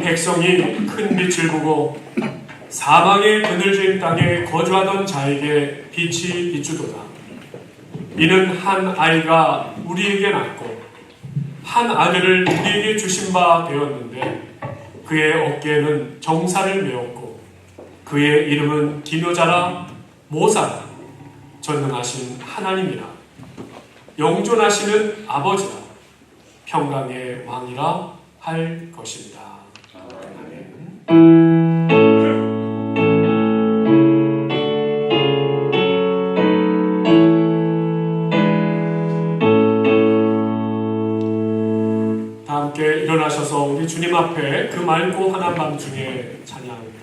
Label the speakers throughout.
Speaker 1: 백성이 큰 빛을 보고 사망의 그늘진 땅에 거주하던 자에게 빛이 비추도다. 이는 한 아이가 우리에게 낳고 한 아들을 우리에게 주신 바 되었는데 그의 어깨에는 정사를 메었고 그의 이름은 기묘자라 모사라 전능하신 하나님이라 영존하시는 아버지라 평강의 왕이라 할 것입니다. 아멘. 다 함께 일어나셔서 우리 주님 앞에 그 맑고 환한 밤중에 찬양드립니다.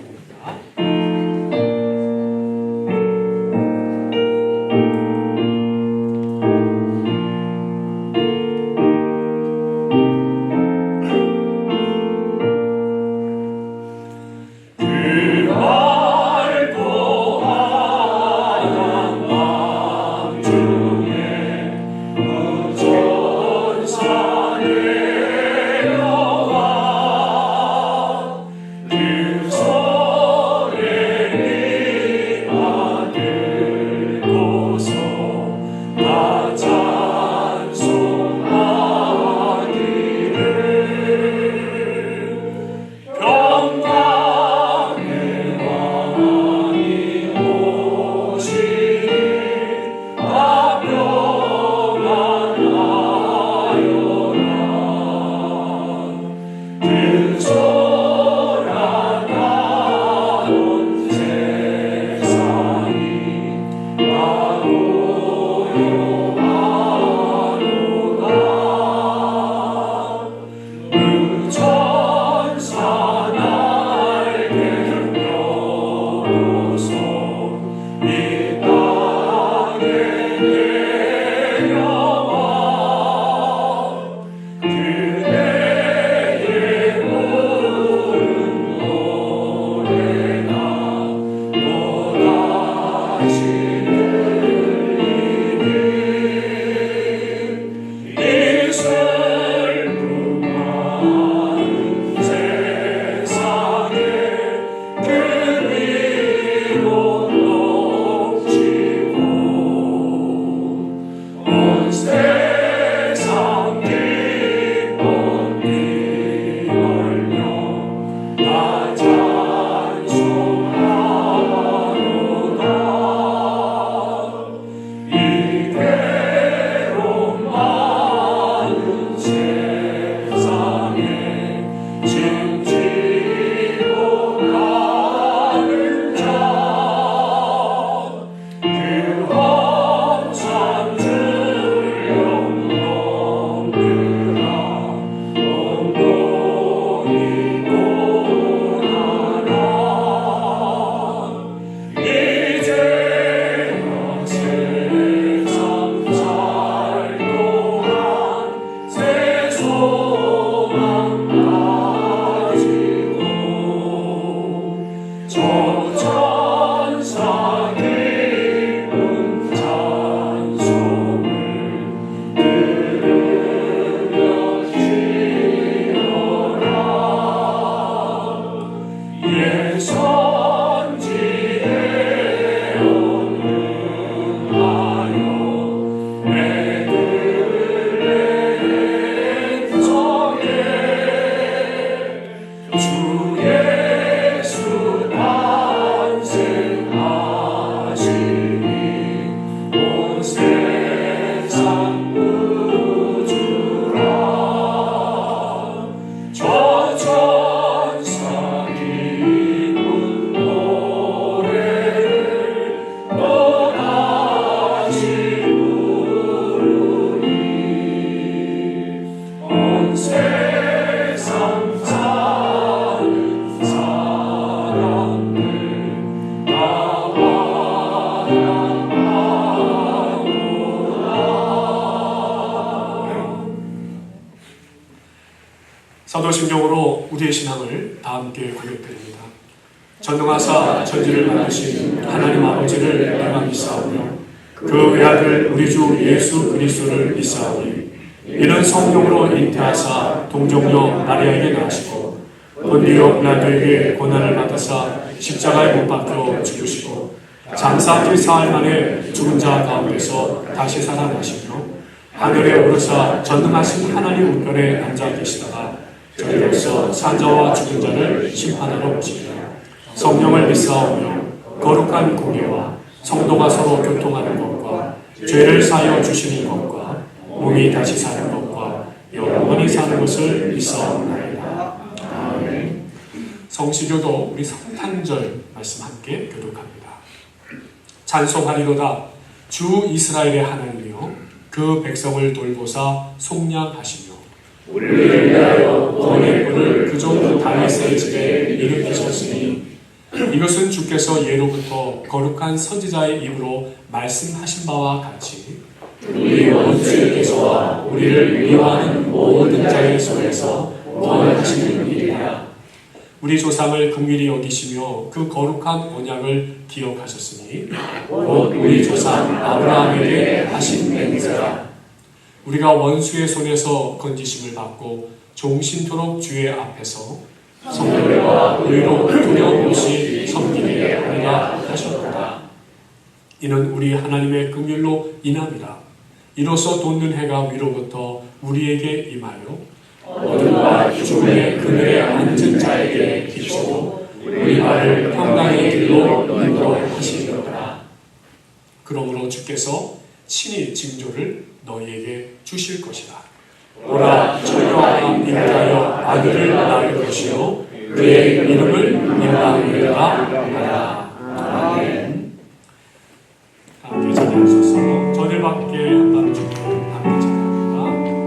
Speaker 1: 사도신경으로 우리의 신앙을 다 함께 고백드립니다. 전능하사 천지를 만드신 하나님 아버지를 내가 믿사오며 그 외아들 우리 주 예수 그리스도를 믿사오니 이는 성령으로 잉태하사 동정녀 마리아에게 낳으시고 본디오 빌라도에게 고난을 받으사 십자가에 못 박혀 죽으시고 장사기 사흘 만에 죽은 자 가운데서 다시 살아나시며 하늘에 오르사 전능하신 하나님 우편에 앉아 계시다가 저희로서 산자와 죽은 자를 심판하러 오시리라. 성령을 믿사오며 거룩한 공예와 성도가 서로 교통하는 것과 죄를 사하여 주시는 것과 몸이 다시 사는 것과 영원히 사는 것을 믿사옵나이다. 아멘. 성시교도 우리 성탄절 말씀 함께 교독합니다. 찬송하리로다 주 이스라엘의 하나님이여 그 백성을 돌보사 속량하시며 우리를 위하여 구원의 뿔을 그종 다윗의 집에 일으키셨으니 이것은 주께서 예로부터 거룩한 선지자의 입으로 말씀하신 바와 같이 우리 원수에게서와 우리를 미워하는 모든 자의 손에서 구원하시는 일이라. 우리 조상을 긍휼히 여기시며 그 거룩한 언약을 기억하셨으니 곧 우리 조상 아브라함에게 하신 맹세라. 우리가 원수의 손에서 건지심을 받고 종신토록 주의 앞에서 성결과 의로 두려움 없이 섬기게 하리라 하셨도다. 이는 우리 하나님의 긍휼로 인함이라. 이로써 돋는 해가 위로부터 우리에게 임하여 어둠과 죽음의 그늘에 앉은 자에게 비추고 우리 발을 평강의 길로 인도하시리로다. 그러므로 주께서 친히 징조를 너희에게 주실 것이다. 오라 저희와 인자여 아들을 낳을 것이요 그의 이름을 임마누엘이라 하라. 아멘. 함께 찬양하셔서 저를 받게 한다는 주께 함께 찬양합니다.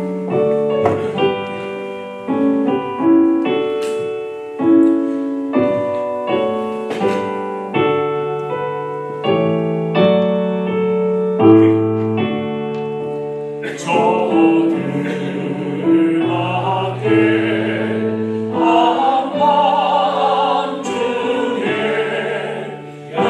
Speaker 2: 야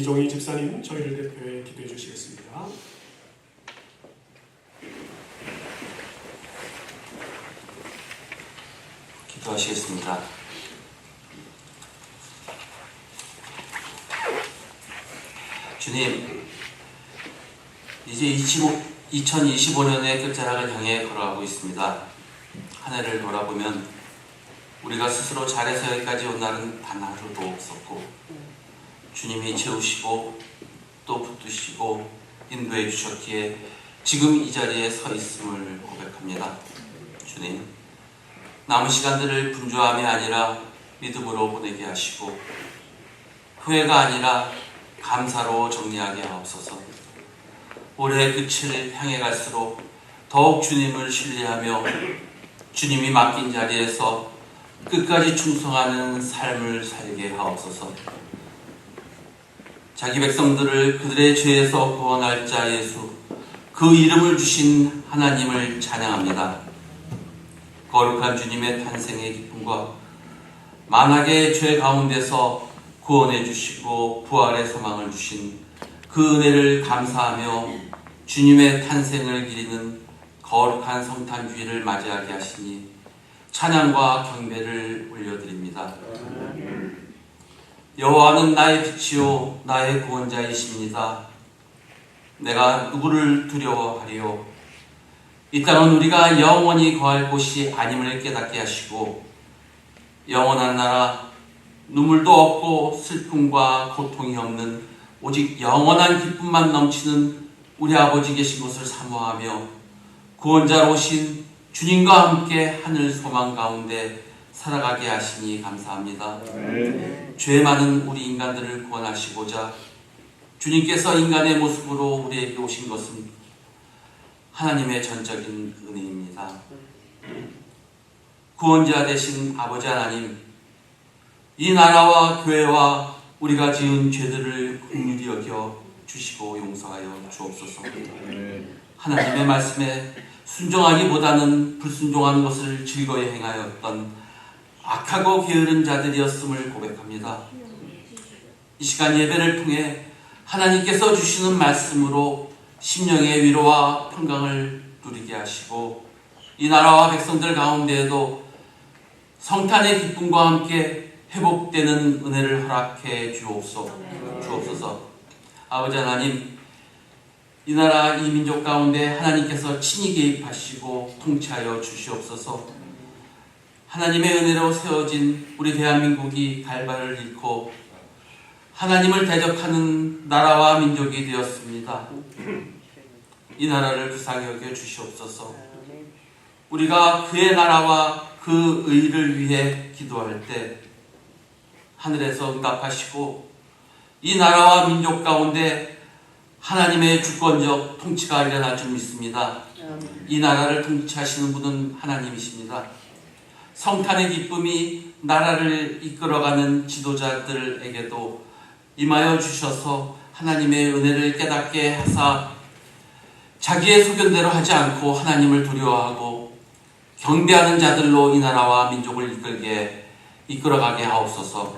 Speaker 1: 이종희 집사님 저희를 대표해 기도해 주시겠습니다.
Speaker 2: 기도하시겠습니다. 주님, 이제 2025년의 끝자락을 향해 걸어가고 있습니다. 한 해를 돌아보면 우리가 스스로 잘해서 여기까지 온 날은 단 하루도 없었고, 주님이 채우시고 또 붙드시고 인도해 주셨기에 지금 이 자리에 서 있음을 고백합니다. 주님, 남은 시간들을 분주함이 아니라 믿음으로 보내게 하시고, 후회가 아니라 감사로 정리하게 하옵소서. 올해의 끝을 향해 갈수록 더욱 주님을 신뢰하며 주님이 맡긴 자리에서 끝까지 충성하는 삶을 살게 하옵소서. 자기 백성들을 그들의 죄에서 구원할 자 예수, 그 이름을 주신 하나님을 찬양합니다. 거룩한 주님의 탄생의 기쁨과 만악의 죄 가운데서 구원해 주시고 부활의 소망을 주신 그 은혜를 감사하며 주님의 탄생을 기리는 거룩한 성탄주의를 맞이하게 하시니 찬양과 경배를 올려드립니다. 여호와는 나의 빛이요 나의 구원자이십니다. 내가 누구를 두려워하리요. 이 땅은 우리가 영원히 거할 곳이 아님을 깨닫게 하시고, 영원한 나라, 눈물도 없고 슬픔과 고통이 없는 오직 영원한 기쁨만 넘치는 우리 아버지 계신 곳을 사모하며 구원자로 오신 주님과 함께 하늘 소망 가운데 살아가게 하시니 감사합니다. 죄 많은 우리 인간들을 구원하시고자 주님께서 인간의 모습으로 우리에게 오신 것은 하나님의 전적인 은혜입니다. 구원자 되신 아버지 하나님, 이 나라와 교회와 우리가 지은 죄들을 긍휼히 여겨 주시고 용서하여 주옵소서. 하나님의 말씀에 순종하기보다는 불순종하는 것을 즐거이 행하였던 악하고 게으른 자들이었음을 고백합니다. 이 시간 예배를 통해 하나님께서 주시는 말씀으로 심령의 위로와 평강을 누리게 하시고, 이 나라와 백성들 가운데에도 성탄의 기쁨과 함께 회복되는 은혜를 허락해 주옵소서. 아버지 하나님, 이 나라 이 민족 가운데 하나님께서 친히 개입하시고 통치하여 주시옵소서. 하나님의 은혜로 세워진 우리 대한민국이 갈바를 잃고 하나님을 대적하는 나라와 민족이 되었습니다. 이 나라를 불쌍히 여겨 주시옵소서. 우리가 그의 나라와 그 의를 위해 기도할 때 하늘에서 응답하시고 이 나라와 민족 가운데 하나님의 주권적 통치가 일어날 줄 믿습니다. 이 나라를 통치하시는 분은 하나님이십니다. 성탄의 기쁨이 나라를 이끌어가는 지도자들에게도 임하여 주셔서 하나님의 은혜를 깨닫게 하사 자기의 소견대로 하지 않고 하나님을 두려워하고 경배하는 자들로 이 나라와 민족을 이끌어가게 하옵소서.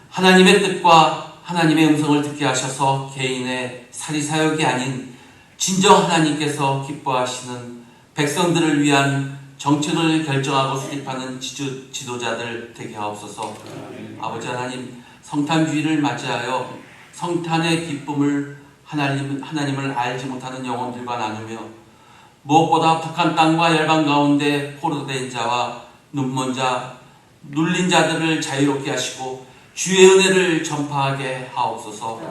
Speaker 2: 하나님의 뜻과 하나님의 음성을 듣게 하셔서 개인의 사리사욕이 아닌 진정 하나님께서 기뻐하시는 백성들을 위한 정책을 결정하고 수립하는 지도자들 되게 하옵소서. 아버지 하나님, 성탄주의를 맞이하여 성탄의 기쁨을 하나님을 알지 못하는 영혼들과 나누며 무엇보다 북한 땅과 열방 가운데 포로된 자와 눈먼 자, 눌린 자들을 자유롭게 하시고 주의 은혜를 전파하게 하옵소서.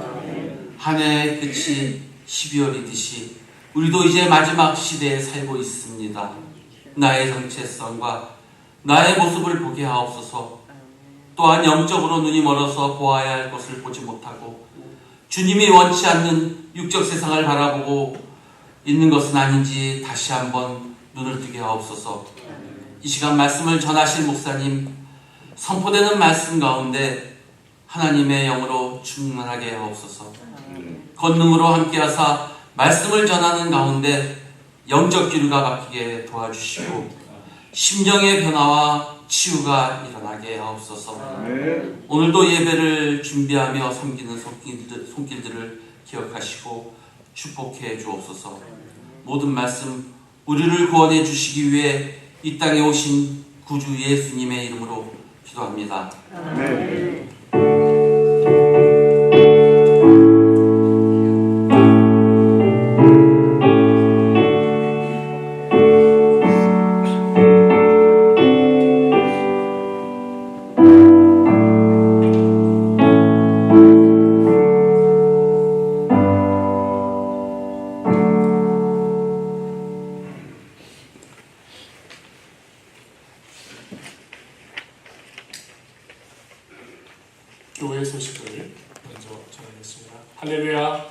Speaker 2: 한 해의 끝이 12월이듯이 우리도 이제 마지막 시대에 살고 있습니다. 나의 정체성과 나의 모습을 보게 하옵소서. 또한 영적으로 눈이 멀어서 보아야 할 것을 보지 못하고 주님이 원치 않는 육적 세상을 바라보고 있는 것은 아닌지 다시 한번 눈을 뜨게 하옵소서. 이 시간 말씀을 전하실 목사님, 선포되는 말씀 가운데 하나님의 영으로 충만하게 하옵소서. 권능으로 함께하사 말씀을 전하는 가운데 영적 기류가 바뀌게 도와주시고 심령의 변화와 치유가 일어나게 하옵소서. 오늘도 예배를 준비하며 섬기는 손길들을 기억하시고 축복해 주옵소서. 모든 말씀 우리를 구원해 주시기 위해 이 땅에 오신 구주 예수님의 이름으로 기도합니다.
Speaker 1: 교회 소식을 먼저 전하겠습니다. 할렐루야.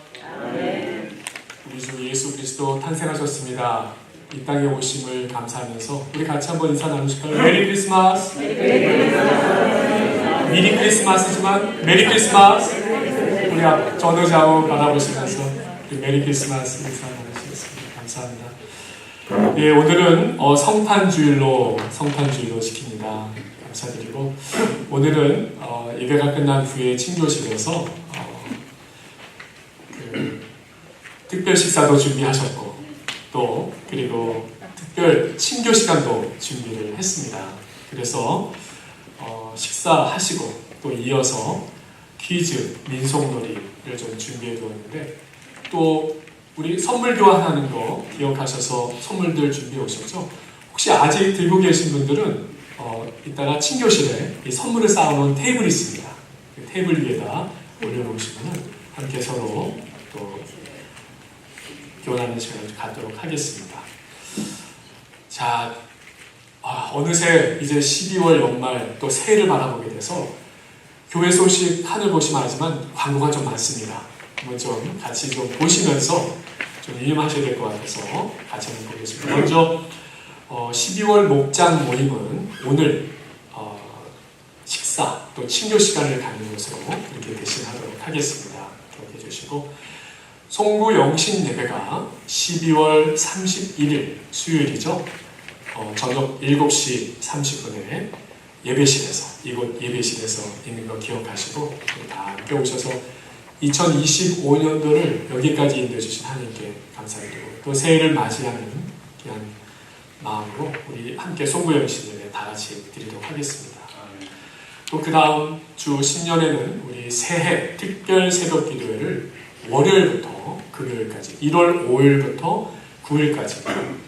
Speaker 1: 우리 주 예수 그리스도 탄생하셨습니다. 이 땅에 오심을 감사하면서 우리 같이 한번 인사 나누실까요? 메리 크리스마스. 미리 크리스마스지만 메리 크리스마스. 우리 앞 전우좌우 바라보시면서 메리 크리스마스 인사 나누시겠습니다. 감사합니다. 예, 오늘은 성탄주일로 지킵니다. 감사드리고 오늘은 예배가 끝난 후에 친교실에서 특별 식사도 준비하셨고 또 그리고 특별 친교 시간도 준비를 했습니다. 그래서 식사하시고 또 이어서 퀴즈, 민속놀이를 좀 준비해 두었는데 또 우리 선물 교환하는 거 기억하셔서 선물들 준비해 오셨죠? 혹시 아직 들고 계신 분들은 이따가 친교실에 이 선물을 쌓아놓은 테이블이 있습니다. 그 테이블 위에다 올려놓으시면 함께 서로 또 교환하는 시간을 갖도록 하겠습니다. 자, 어느새 이제 12월 연말 또 새해를 바라보게 돼서 교회 소식 하늘 보시면 알지만 광고가 좀 많습니다. 한번 좀 같이 좀 보시면서 좀 이해하셔야 될 것 같아서 같이 한번 보겠습니다. 먼저 12월 목장 모임은 오늘 식사 또 친교 시간을 갖는 것으로 이렇게 대신하도록 하겠습니다. 기억해 주시고 송구 영신 예배가 12월 31일 수요일이죠. 저녁 7시 30분에 예배실에서 이곳 예배실에서 있는 거 기억하시고 다 함께 오셔서 2025년도를 여기까지 인도해주신 하나님께 감사드리고 또 새해를 맞이하는 그냥 마음으로 우리 함께 송구영신 예배 다 같이 드리도록 하겠습니다. 또 그 다음 주 신년에는 우리 새해 특별 새벽 기도회를 월요일부터 금요일까지 1월 5일부터 9일까지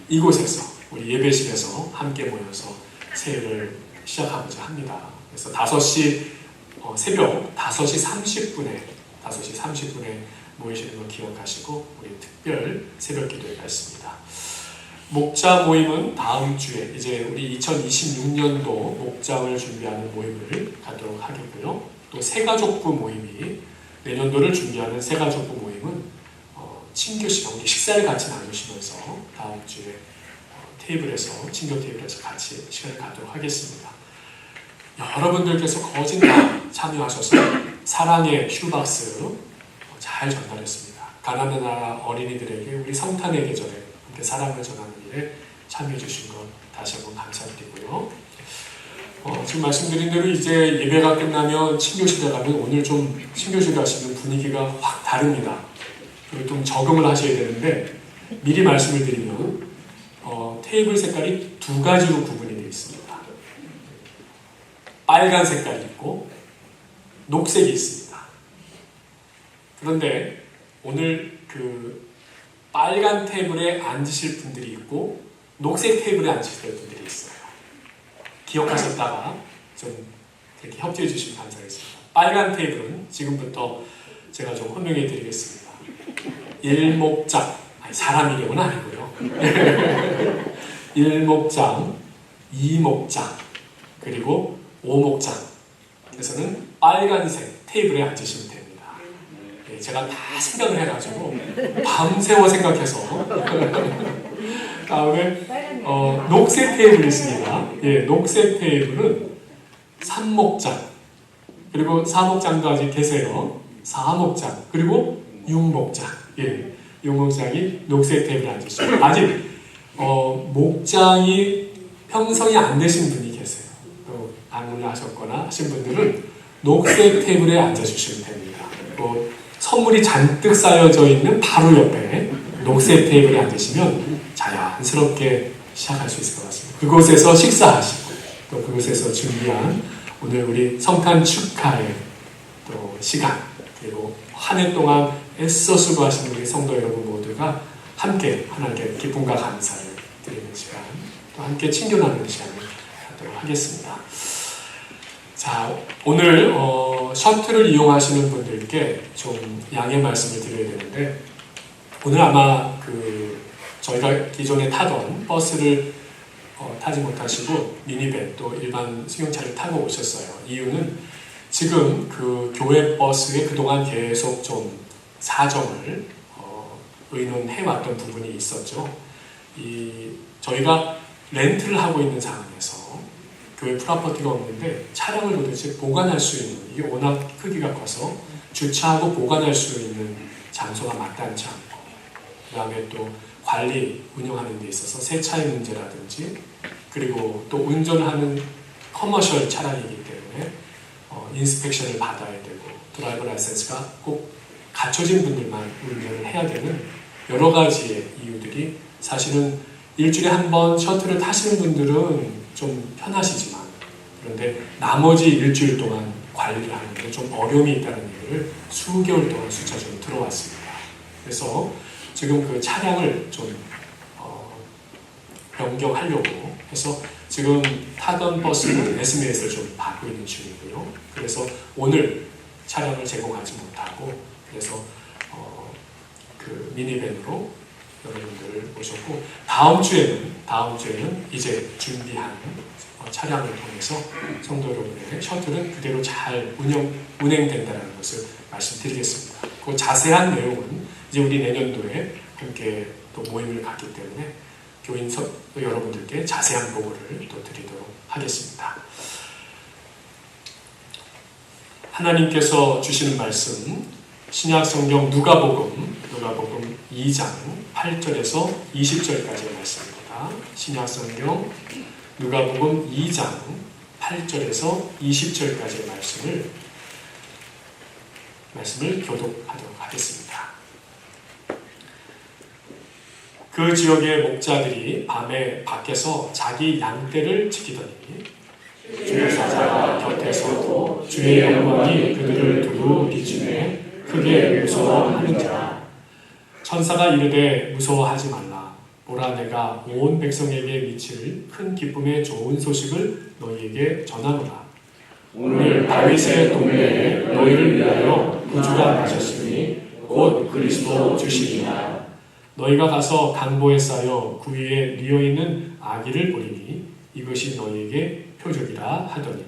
Speaker 1: 이곳에서 우리 예배실에서 함께 모여서 새해를 시작하고자 합니다. 그래서 5시 새벽 5시 30분에 모이시는 거 기억하시고 우리 특별 새벽 기도회가 있습니다. 목자 모임은 다음 주에 이제 우리 2026년도 목장을 준비하는 모임을 갖도록 하겠고요. 또 새가족부 모임이 내년도를 준비하는 새가족부 모임은 친교 시간, 우리 식사를 같이 나누시면서 다음 주에 테이블에서 친교 테이블에서 같이 시간을 갖도록 하겠습니다. 여러분들께서 거진 다 참여하셔서 사랑의 큐박스 잘 전달했습니다. 가나안 나라 어린이들에게 우리 성탄의 계절에 함께 사랑을 전하는 일에 참여해 주신 것 다시 한번 감사드리고요. 지금 말씀드린 대로 이제 예배가 끝나면 친교실에 가면 오늘 좀 친교실 가시는 분위기가 확 다릅니다. 그리고 좀 적응을 하셔야 되는데 미리 말씀을 드리면 테이블 색깔이 2가지로 구분이 되어 있습니다. 빨간 색깔이 있고 녹색이 있습니다. 그런데 오늘 그 빨간 테이블에 앉으실 분들이 있고 녹색 테이블에 앉으실 분들이 있어요. 기억하셨다가 좀 이렇게 협조해 주시면 감사하겠습니다. 빨간 테이블은 지금부터 제가 좀 설명해 드리겠습니다. 일목장, 사람 이름은 아니고요. 일목장, 이목장, 그리고 오목장에서는 빨간색 테이블에 앉으시면 됩니다. 제가 다 생각을 해가지고 밤새워 생각해서 다음에 녹색 테이블이 있습니다. 예, 녹색 테이블은 삼목장, 그리고 사목장도 아직 계세요. 사목장, 그리고 육목장. 예, 육목장이 녹색 테이블에 앉으시고 아직 목장이 형성이 안 되신 분이 계세요. 방문을 하셨거나 하신 분들은 녹색 테이블에 앉아주시면 됩니다. 선물이 잔뜩 쌓여져 있는 바로 옆에 녹색 테이블에 앉으시면 자연스럽게 시작할 수 있을 것 같습니다. 그곳에서 식사하시고 또 그곳에서 준비한 오늘 우리 성탄 축하의 또 시간, 그리고 한 해 동안 애써 수고하신 우리 성도 여러분 모두가 함께 하나님께 기쁨과 감사를 드리는 시간, 또 함께 친교나누는 시간을 갖도록 하겠습니다. 자, 오늘 셔틀을 이용하시는 분들께 좀 양해 말씀을 드려야 되는데, 오늘 아마 저희가 기존에 타던 버스를 타지 못하시고 미니밴 또 일반 승용차를 타고 오셨어요. 이유는 지금 교회 버스에 그동안 계속 좀 사정을 의논해왔던 부분이 있었죠. 저희가 렌트를 하고 있는 상황에서 교회 프로퍼티가 없는데 차량을 도대체 보관할 수 있는, 이게 워낙 크기가 커서 주차하고 보관할 수 있는 장소가 마땅치 않고, 그 다음에 또 관리, 운영하는 데 있어서 세차의 문제라든지, 그리고 또 운전하는 커머셜 차량이기 때문에 인스펙션을 받아야 되고, 드라이버 라이센스가 꼭 갖춰진 분들만 운전을 해야 되는 여러 가지의 이유들이, 사실은 일주일에 한 번 셔틀을 타시는 분들은 좀 편하시지만, 그런데 나머지 일주일 동안 관리를 하는데 좀 어려움이 있다는 얘기를 수개월 동안 수차적으로 들어왔습니다. 그래서 지금 그 차량을 좀 변경하려고 해서 지금 타던 버스는 SMS를 좀 받고 있는 중이고요. 그래서 오늘 차량을 제공하지 못하고, 그래서 미니밴으로 여러분들을 모셨고, 다음 주에는 이제 준비한 차량을 통해서 성도 여러분에게 셔틀은 그대로 잘 운행된다는 것을 말씀드리겠습니다. 그 자세한 내용은 이제 우리 내년도에 함께 또 모임을 갖기 때문에 교인 여러분들께 자세한 보고를 또 드리도록 하겠습니다. 하나님께서 주시는 말씀, 신약 성경 누가복음 2장 8절에서 20절까지의 말씀입니다. 신약 성경 누가복음 2장 8절에서 20절까지의 말씀을 교독하도록 하겠습니다. 그 지역의 목자들이 밤에 밖에서 자기 양떼를 지키더니 주의 사자가 곁에 서고 주의 영광이 그들을 두루 비추매 크게 무서워하는지라. 천사가 이르되 무서워하지 말라. 보라, 내가 온 백성에게 미칠 큰 기쁨의 좋은 소식을 너희에게 전하노라. 오늘 다윗의 동네에 너희를 위하여 구주가 나셨으니 곧 그리스도 주시니라. 너희가 가서 강보에 쌓여 그 위에 뉘어있는 아기를 보리니 이것이 너희에게 표적이라 하더니,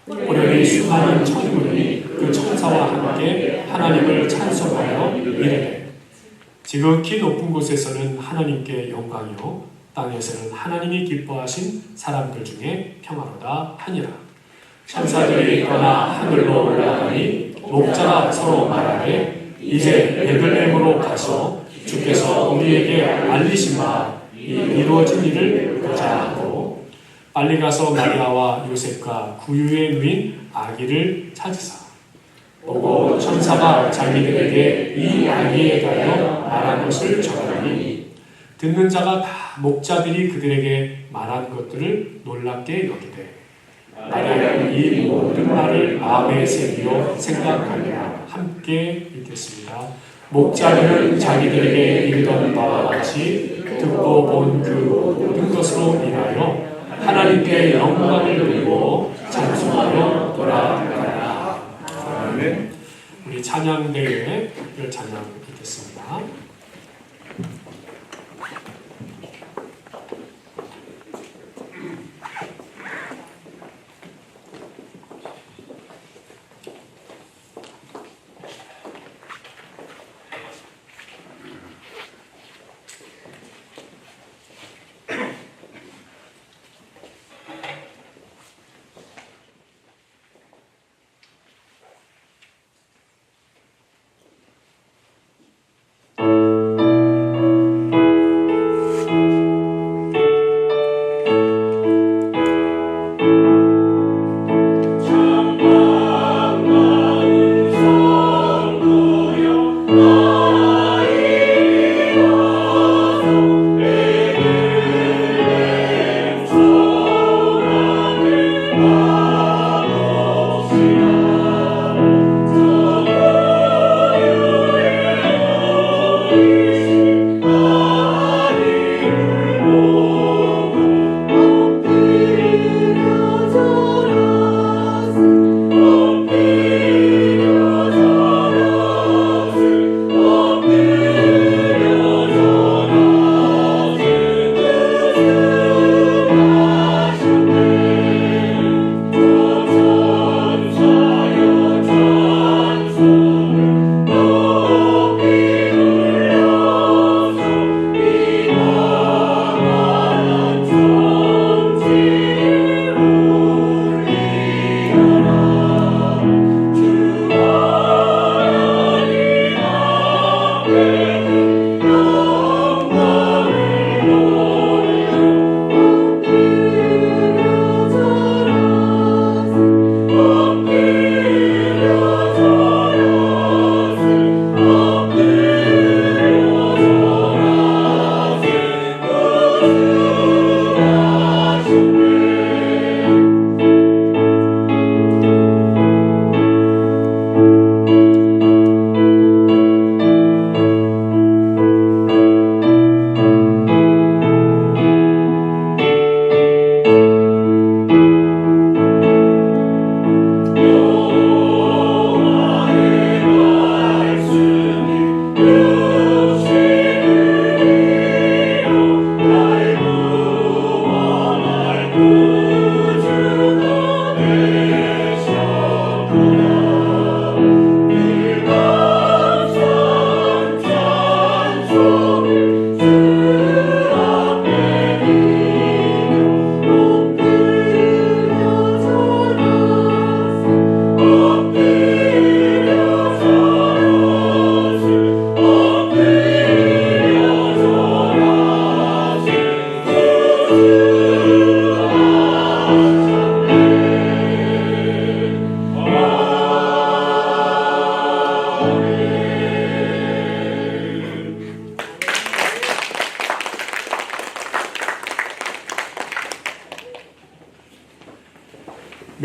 Speaker 1: 호련히 수많은 천군이 그 천사와 함께 하나님을 찬송하여 이르되, 지극히 높은 곳에서는 하나님께 영광이요 땅에서는 하나님이 기뻐하신 사람들 중에 평화로다 하니라. 천사들이 떠나 하늘로 올라가니 목자가 서로 말하되, 이제 베들레헴으로 가서 주께서 우리에게 알리신 바 이루어진 일을 보자 하고, 빨리 가서 마리아와 요셉과 구유에 누인 아기를 찾으사 보고 천사가 자기들에게 이 아기에 대하여 말한 것을 전하니, 듣는 자가 다 목자들이 그들에게 말한 것들을 놀랍게 여기되 마리아는 이 모든 말을 마음에 새기어 생각하며 함께 읽겠습니다. 목자들은 자기들에게 이르던 바와 같이 듣고 본 그 모든 것으로 인하여 하나님께 영광을 돌리고 찬송하며 돌아가라. 아멘. 우리 찬양대회의 특별 찬양 듣겠습니다.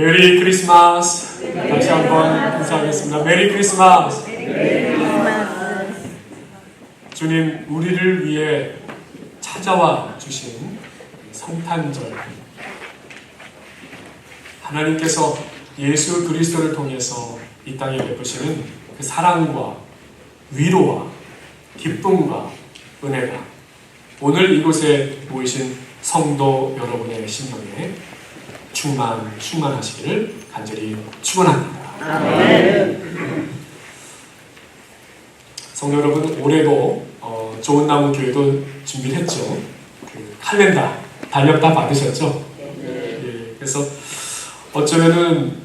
Speaker 1: 메리 크리스마스. 다시 한번 인사하겠습니다. 메리 크리스마스. 주님, 우리를 위해 찾아와 주신 성탄절, 하나님께서 예수 그리스도를 통해서 이 땅에 베푸시는 그 사랑과 위로와 기쁨과 은혜가 오늘 이곳에 모이신 성도 여러분의 심령에 충만하시기를 간절히 축원합니다. 성도 여러분, 올해도 좋은 나무 교회도 준비를 했죠. 그 칼렌더 달력 다 받으셨죠? 예, 그래서 어쩌면은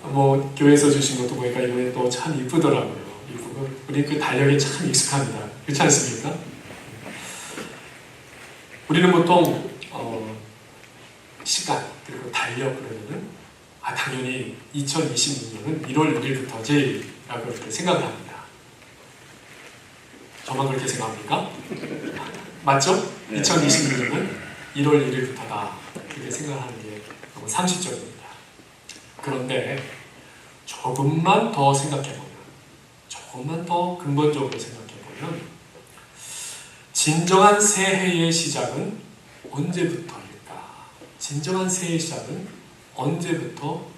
Speaker 1: 뭐 교회에서 주신 것도 보니까 이번에 또 참 이쁘더라고요. 이쁘고 우리 그 달력에 참 익숙합니다. 그렇지 않습니까? 우리는 보통 시간 그리고 달력 그러면은 당연히 2026년은 1월 1일부터지라고 그렇게 생각을 합니다. 저만 그렇게 생각합니까? 맞죠? 2026년은 1월 1일부터다 그렇게 생각하는 게 너무 상식적입니다. 그런데 조금만 더 생각해보면, 조금만 더 근본적으로 생각해보면 진정한 새해의 시작은 언제부터일까? 진정한 새해의 시작은 언제부터일까?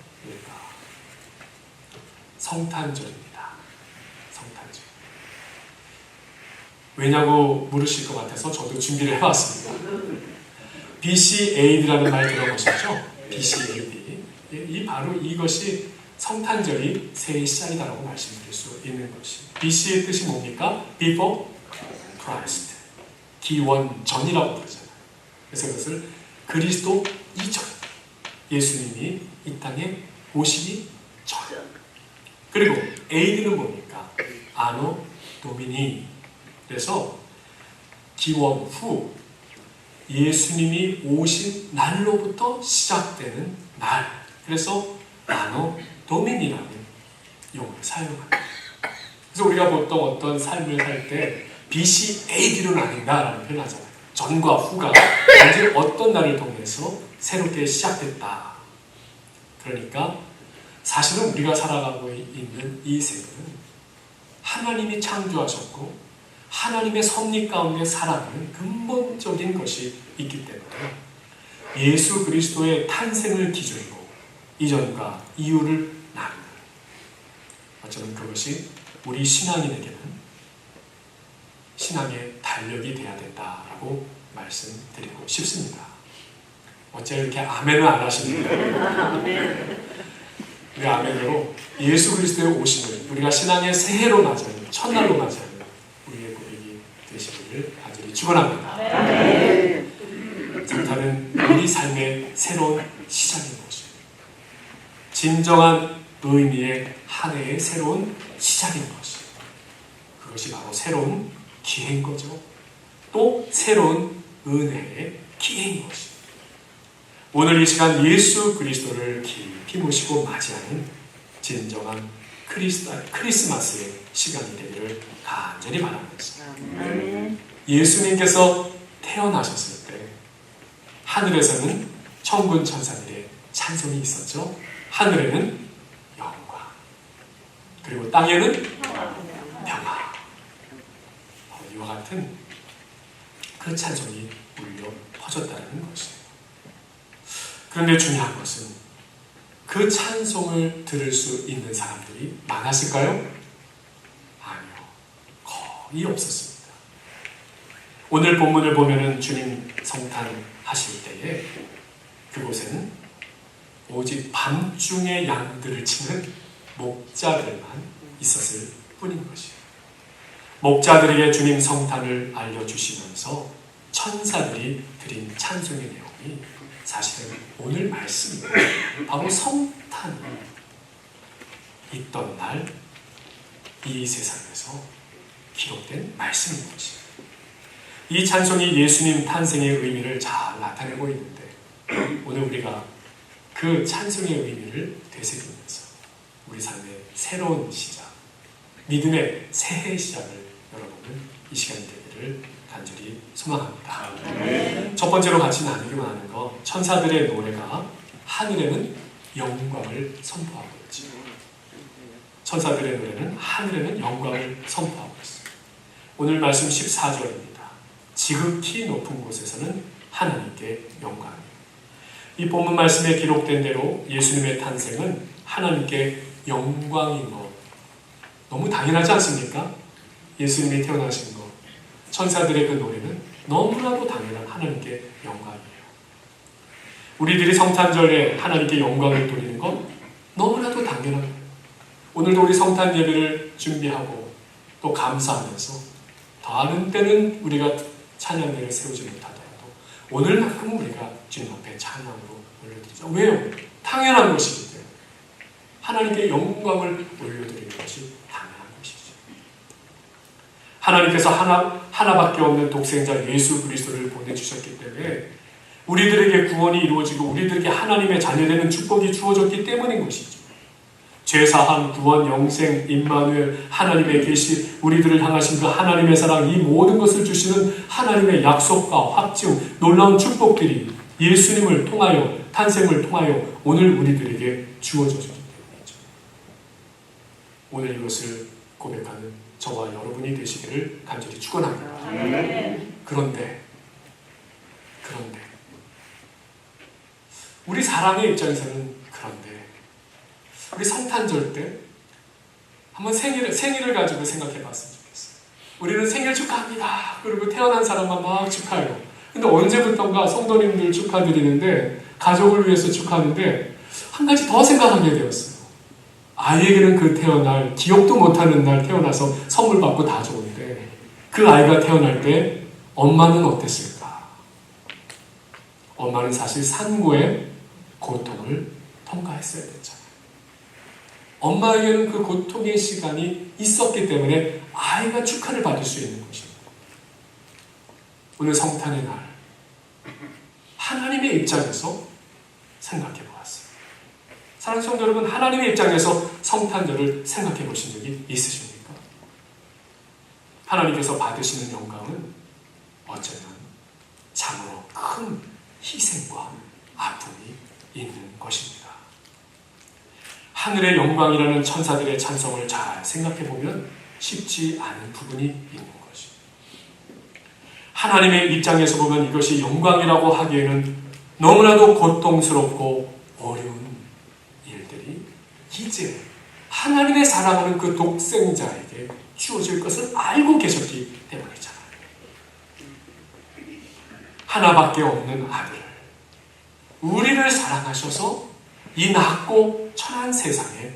Speaker 1: 성탄절입니다. 성탄절. 왜냐고 물으실 것 같아서 저도 준비를 해봤습니다. BCAD라는 말 들어보셨죠? BCAD. 바로 이것이 성탄절이 새해의 시작이다라고 말씀드릴 수 있는 것이. BC의 뜻이 뭡니까? Before Christ. 기원 전이라고 부르잖아요. 그래서 그것을 그리스도 이전, 예수님이 이 땅에 오시기 전. 그리고 AD는 뭡니까? 아노 도미니. 그래서 기원 후 예수님이 오신 날로부터 시작되는 날. 그래서 아노 도미니라는 용어를 사용합니다. 그래서 우리가 보통 어떤 삶을 살 때 BCAD로 나뉜다라는 표현을 하잖아요. 전과 후가 언제 어떤 날을 통해서 새롭게 시작됐다. 그러니까 사실은 우리가 살아가고 있는 이 세계는 하나님이 창조하셨고 하나님의 섭리 가운데 살아가는 근본적인 것이 있기 때문에 예수 그리스도의 탄생을 기준으로 이전과 이후를 나누는, 어쩌면 그것이 우리 신앙인에게는 신앙의 달력이 되어야 된다라고 말씀드리고 싶습니다. 어째 이렇게 아멘을 안 하십니까? 우리 아멘으로 예수 그리스도의 오심을 우리가 신앙의 새해로 맞이하는, 첫날로 맞이하는 우리의 고백이 되시기를 간절히 축원합니다. 성탄은 우리 삶의 새로운 시작인 것입니다. 진정한 의미의 한 해의 새로운 시작인 것입니다. 그것이 바로 새로운 기회인 거죠. 또 새로운 은혜의 기회인 것입니다. 오늘 이 시간 예수 그리스도를 깊이 모시고 맞이하는 진정한 크리스마스의 시간이 되기를 간절히 바랍니다. 예수님께서 태어나셨을 때 하늘에서는 천군 천사들의 찬송이 있었죠. 하늘에는 영광, 그리고 땅에는 평화. 이와 같은 그 찬송이 울려 퍼졌다는 것이에요. 그런데 중요한 것은 그 찬송을 들을 수 있는 사람들이 많았을까요? 아니요. 거의 없었습니다. 오늘 본문을 보면은 주님 성탄하실 때에 그곳에는 오직 밤중에 양들을 치는 목자들만 있었을 뿐인 것이에요. 목자들에게 주님 성탄을 알려주시면서 천사들이 드린 찬송의 내용이 사실은 오늘 말씀입니다. 바로 성탄이 있던 날 이 세상에서 기록된 말씀인 것이에요. 이 찬송이 예수님 탄생의 의미를 잘 나타내고 있는데 오늘 우리가 그 찬송의 의미를 되새기면서 우리 삶의 새로운 시작, 믿음의 새해 시작을 여러분은 이 시간이 되기를 간절히 소망합니다. 첫 번째로 같이 나누기로 하는 거, 천사들의 노래가 하늘에는 영광을 선포하고 있지. 천사들의 노래는 하늘에는 영광을 선포하고 있습니다. 오늘 말씀 14절입니다. 지극히 높은 곳에서는 하나님께 영광이에요. 이 본문 말씀에 기록된 대로 예수님의 탄생은 하나님께 영광인 것, 너무 당연하지 않습니까? 예수님이 태어나신 것, 천사들의 그 노래는 너무나도 당연한 하나님께 영광이에요. 우리들이 성탄절에 하나님께 영광을 돌리는 건 너무나도 당연한 거예요. 오늘도 우리 성탄 예배를 준비하고 또 감사하면서 다른 때는 우리가 찬양대를 세우지 못하더라도 오늘만큼 우리가 주님 앞에 찬양으로 올려드리죠. 왜요? 당연한 것이기 때문에. 하나님께 영광을 올려드리는 것이 당연한 것이죠. 하나님께서 하나밖에 없는 독생자 예수 그리스도를 보내주셨기 때문에 우리들에게 구원이 이루어지고 우리들에게 하나님의 자녀되는 축복이 주어졌기 때문인 것이죠. 죄사함, 구원, 영생, 임마누엘, 하나님의 계시, 우리들을 향하신 그 하나님의 사랑, 이 모든 것을 주시는 하나님의 약속과 확증, 놀라운 축복들이 예수님을 통하여, 탄생을 통하여 오늘 우리들에게 주어졌기 때문이죠. 오늘 이것을 고백하는 저와 여러분이 되시기를 간절히 축원합니다. 그런데 우리 사람의 입장에서는 그런데 우리 성탄절 때 한번 생일을 가지고 생각해 봤으면 좋겠어요. 우리는 생일 축하합니다. 그리고 태어난 사람만 막 축하해요. 근데 언제부턴가 성도님들 축하드리는데 가족을 위해서 축하하는데 한 가지 더 생각하게 되었어요. 아이에게는 그 태어날 기억도 못하는 날 태어나서 선물 받고 다 좋은데 그 아이가 태어날 때 엄마는 어땠을까? 엄마는 사실 산고의 고통을 통과했어야 됐잖아요. 엄마에게는 그 고통의 시간이 있었기 때문에 아이가 축하를 받을 수 있는 것입니다. 오늘 성탄의 날 하나님의 입장에서 생각해 보았어요. 사랑하는 성도 여러분, 하나님의 입장에서 성탄절을 생각해 보신 적이 있으십니까? 하나님께서 받으시는 영광은 어쩌면 참으로 큰 희생과 아픔이 있는 것입니다. 하늘의 영광이라는 천사들의 찬성을 잘 생각해 보면 쉽지 않은 부분이 있는 것입니다. 하나님의 입장에서 보면 이것이 영광이라고 하기에는 너무나도 고통스럽고 어려운 일들이 이제 하나님의 사랑하는 그 독생자에게 주어질 것을 알고 계셨기 때문이잖아요. 하나밖에 없는 아들을 우리를 사랑하셔서 이 낮고 천한 세상에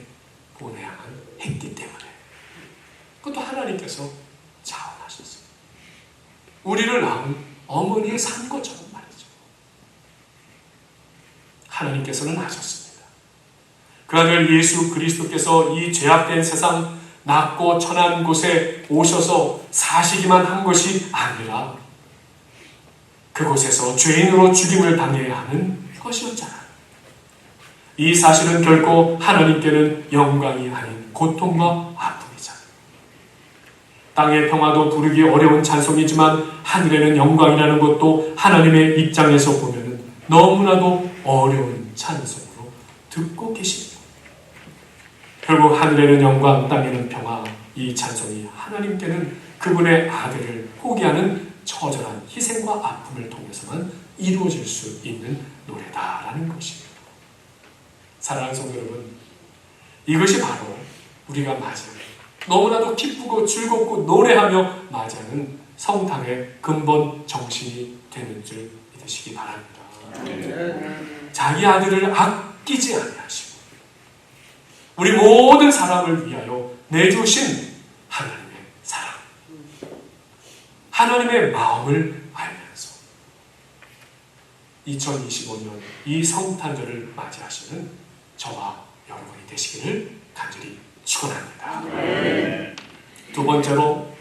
Speaker 1: 보내야만 했기 때문에 그것도 하나님께서 자원하셨어요. 우리를 낳은 어머니의 산 것처럼 말이죠. 하나님께서는 아셨습니다. 그 아들 예수 그리스도께서 이 죄악된 세상 낮고 천한 곳에 오셔서 사시기만 한 것이 아니라 그곳에서 죄인으로 죽임을 당해야 하는 것이었잖아요. 이 사실은 결코 하나님께는 영광이 아닌 고통과 아픔이잖아요. 땅의 평화도 부르기 어려운 찬송이지만 하늘에는 영광이라는 것도 하나님의 입장에서 보면 너무나도 어려운 찬송으로 듣고 계십니다. 결국 하늘에는 영광, 땅에는 평화, 이 찬송이 하나님께는 그분의 아들을 포기하는 처절한 희생과 아픔을 통해서만 이루어질 수 있는 노래다라는 것입니다. 사랑하는 성도 여러분, 이것이 바로 우리가 맞이하는 너무나도 기쁘고 즐겁고 노래하며 맞이하는 성탄의 근본 정신이 되는 줄 믿으시기 바랍니다. 자기 아들을 아끼지 아니하시고 우리 모든 사람을 위하여 내주신 하나님의 사랑, 하나님의 마음을 알면서 2025년 이 성탄절을 맞이하시는 저와 여러분이 되시기를 간절히 축원합니다. 두 번째로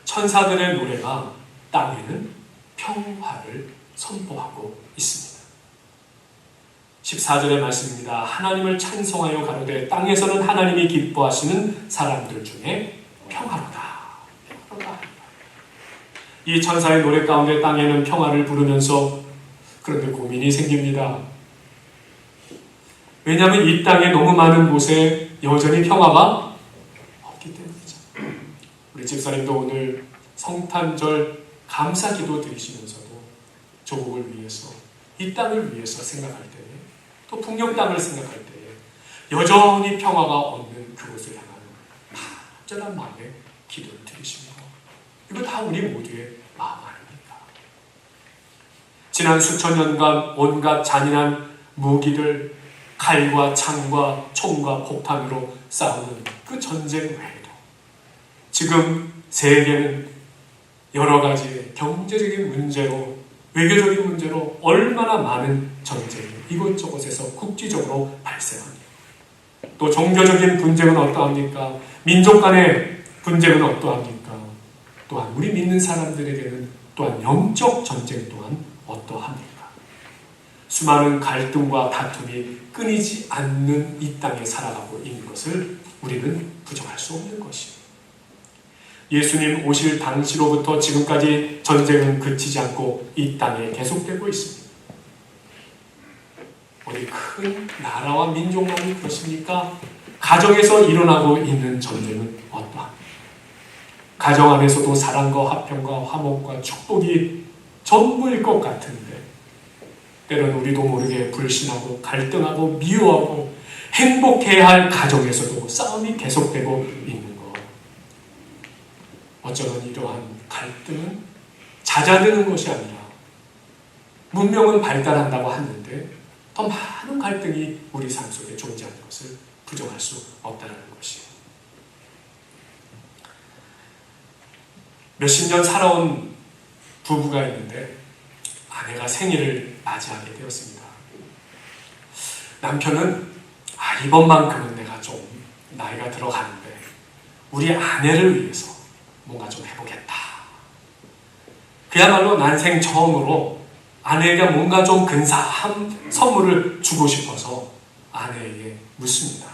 Speaker 1: 천사들의 노래가 땅에는 평화를 선포하고 있습니다. 14절의 말씀입니다. 하나님을 찬송하여 가로되 땅에서는 하나님이 기뻐하시는 사람들 중에 평화로다. 이 천사의 노래 가운데 땅에는 평화를 부르면서 그런데 고민이 생깁니다. 왜냐하면 이 땅에 너무 많은 곳에 여전히 평화가 없기 때문이죠. 우리 집사님도 오늘 성탄절 감사기도 드리시면서도 조국을 위해서, 이 땅을 위해서 생각할 때에, 또 북녘 땅을 생각할 때에 여전히 평화가 없는 그곳을 향한 간절한 마음의 기도를 드리십니다. 이거 다 우리 모두의 마음 아닙니까? 지난 수천 년간 온갖 잔인한 무기들, 칼과 창과 총과 폭탄으로 싸우는 그 전쟁 외에도 지금 세계는 여러 가지 경제적인 문제로, 외교적인 문제로 얼마나 많은 전쟁이 이곳저곳에서 국지적으로 발생합니다. 또 종교적인 분쟁은 어떠합니까? 민족 간의 분쟁은 어떠합니까? 또한 우리 믿는 사람들에게는 또한 영적 전쟁 또한 어떠합니까? 수많은 갈등과 다툼이 끊이지 않는 이 땅에 살아가고 있는 것을 우리는 부정할 수 없는 것입니다. 예수님 오실 당시로부터 지금까지 전쟁은 그치지 않고 이 땅에 계속되고 있습니다. 어디 큰 나라와 민족만이 그렇습니까? 가정에서 일어나고 있는 전쟁은 어떠합니까? 가정 안에서도 사랑과 화평과 화목과 축복이 전부일 것 같은데 때로는 우리도 모르게 불신하고 갈등하고 미워하고 행복해야 할 가정에서도 싸움이 계속되고 있는 것. 어쩌면 이러한 갈등은 잦아드는 것이 아니라 문명은 발달한다고 하는데 더 많은 갈등이 우리 삶 속에 존재하는 것을 부정할 수 없다는 것이에요. 몇십 년 살아온 부부가 있는데 아내가 생일을 맞이하게 되었습니다. 남편은 이번만큼은 내가 좀 나이가 들어가는데 우리 아내를 위해서 뭔가 좀 해보겠다. 그야말로 난생 처음으로 아내에게 뭔가 좀 근사한 선물을 주고 싶어서 아내에게 묻습니다.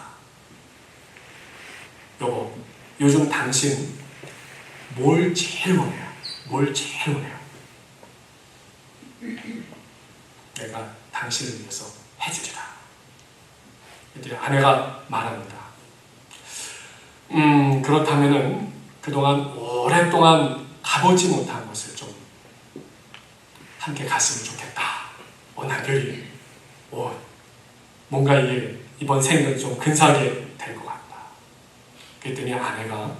Speaker 1: 여보, 요즘 당신 뭘 제일 원해요? 뭘 제일 원해요? 내가 당신을 위해서 해주리라. 이제 아내가 말합니다. 그렇다면은 그동안 오랫동안 가보지 못한 것을 좀 함께 갔으면 좋겠다. 나별이 뭔가 이게 이번 생일은 좀 근사하게 될 것 같다. 그랬더니 아내가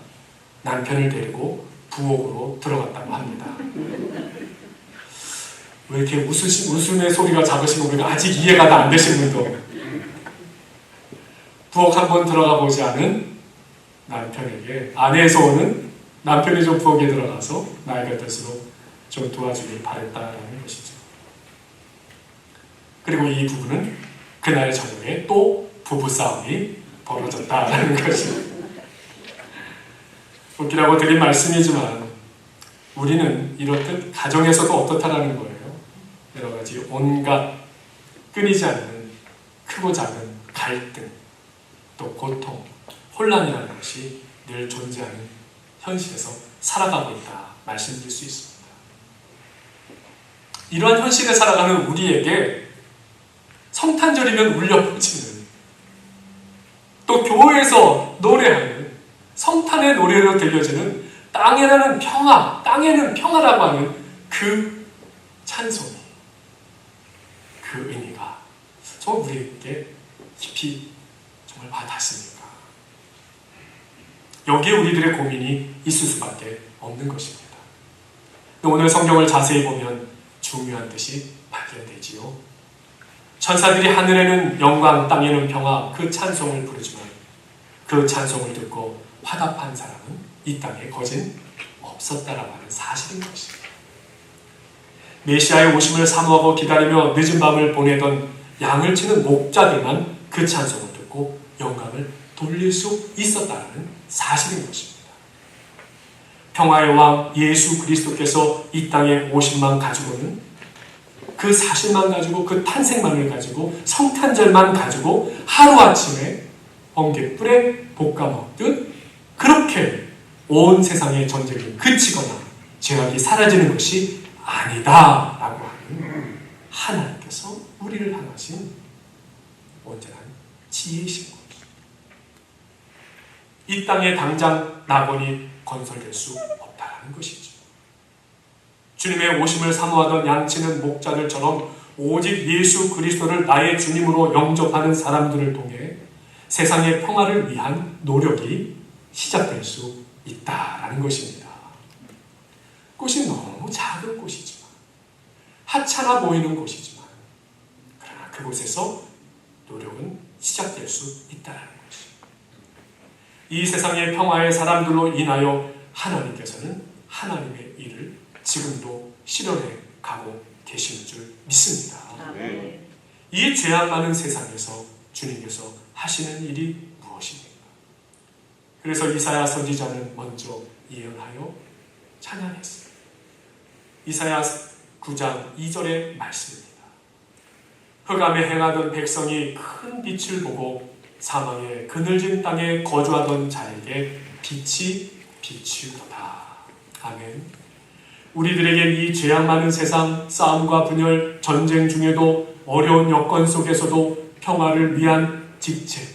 Speaker 1: 남편을 데리고 부엌으로 들어갔다고 합니다. 왜 이렇게 웃음의 소리가 작으신 분이 아직 이해가 안 되신 분도 부엌 한번 들어가 보지 않은 남편에게 아내의 소원은 남편이 좀 부엌에 들어가서 나이가 들수록 좀 도와주길 바랬다라는 것이죠. 그리고 이 부부는 그날 저녁에 또 부부싸움이 벌어졌다라는 것입니다. 웃기라고 드린 말씀이지만 우리는 이렇듯 가정에서도 어떻다라는 거예요. 여러 가지 온갖 끊이지 않는 크고 작은 갈등, 또 고통, 혼란이라는 것이 늘 존재하는 현실에서 살아가고 있다 말씀드릴 수 있습니다. 이러한 현실에 살아가는 우리에게 성탄절이면 울려 퍼지는, 또 교회에서 노래하는 성탄의 노래로 들려지는 땅에는 평화, 땅에는 평화라고 하는 그 찬송이, 그 의미가 정말 우리에게 깊이 정말 와닿습니까? 여기에 우리들의 고민이 있을 수밖에 없는 것입니다. 오늘 성경을 자세히 보면 중요한 뜻이 발견되지요. 천사들이 하늘에는 영광, 땅에는 평화, 그 찬송을 부르지만 그 찬송을 듣고 화답한 사람은 이 땅에 거진 없었다라고 하는 사실인 것입니다. 메시아의 오심을 사모하고 기다리며 늦은 밤을 보내던 양을 치는 목자들만 그 찬송을 듣고 영광을 돌릴 수 있었다는 사실인 것입니다. 평화의 왕 예수 그리스도께서 이 땅에 오심만 가지고는, 그 사실만 가지고, 그 탄생만을 가지고, 성탄절만 가지고 하루아침에 번갯불에 볶아 먹듯 그렇게 온 세상의 전쟁이 그치거나 죄악이 사라지는 것이 아니다라고 하는 하나님께서 우리를 향하신 온전한 지혜이신 것이죠. 이 땅에 당장 낙원이 건설될 수 없다는 것이죠. 주님의 오심을 사모하던 양치는 목자들처럼 오직 예수 그리스도를 나의 주님으로 영접하는 사람들을 통해 세상의 평화를 위한 노력이 시작될 수 있다라는 것입니다. 꽃이 너무 작은 곳이지만, 하찮아 보이는 곳이지만, 그러나 그곳에서 노력은 시작될 수 있다는 것입니다. 이 세상의 평화의 사람들로 인하여 하나님께서는 하나님의 일을 지금도 실현해 가고 계시는 줄 믿습니다. 이 죄악 많은 세상에서 주님께서 하시는 일이 무엇입니까? 그래서 이사야 선지자는 먼저 예언하여 찬양했습니다. 이사야 9장 2절의 말씀입니다. 흑암에 행하던 백성이 큰 빛을 보고 사망의 그늘진 땅에 거주하던 자에게 빛이 비추도다. 아멘. 우리들에겐 이 죄악 많은 세상, 싸움과 분열, 전쟁 중에도 어려운 여건 속에서도 평화를 위한 직책,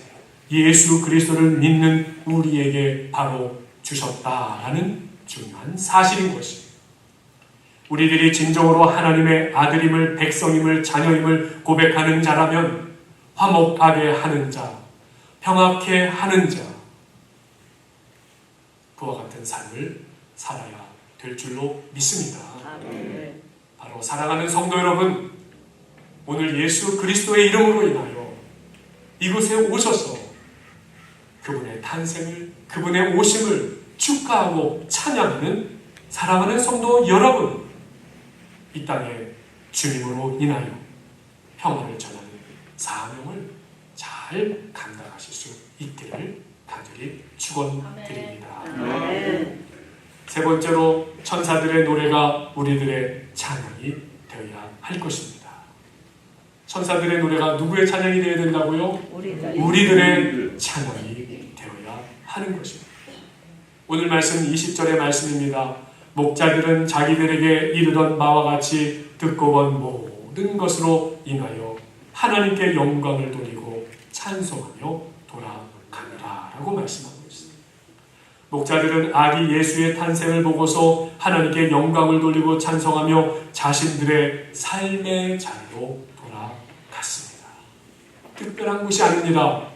Speaker 1: 예수 그리스도를 믿는 우리에게 바로 주셨다라는 중요한 사실인 것입니다. 우리들이 진정으로 하나님의 아들임을, 백성임을, 자녀임을 고백하는 자라면 화목하게 하는 자, 평화케 하는 자, 그와 같은 삶을 살아야 될 줄로 믿습니다. 바로 사랑하는 성도 여러분, 오늘 예수 그리스도의 이름으로 인하여 이곳에 오셔서 그분의 탄생을, 그분의 오심을 축하하고 찬양하는 사랑하는 성도 여러분, 이 땅에 주님으로 인하여 평화를 전하는 사명을 잘 감당하실 수 있기를 간절히 축원드립니다. 세 번째로 천사들의 노래가 우리들의 찬양이 되어야 할 것입니다. 천사들의 노래가 누구의 찬양이 되어야 된다고요? 우리들의 찬양이 되어야 하는 것입니다. 오늘 말씀 20절의 말씀입니다. 목자들은 자기들에게 이르던 바와 같이 듣고 본 모든 것으로 인하여 하나님께 영광을 돌리고 찬송하며 돌아가니라 라고 말씀하고 있습니다. 목자들은 아기 예수의 탄생을 보고서 하나님께 영광을 돌리고 찬송하며 자신들의 삶의 자리로 돌아갔습니다. 특별한 곳이 아닙니다.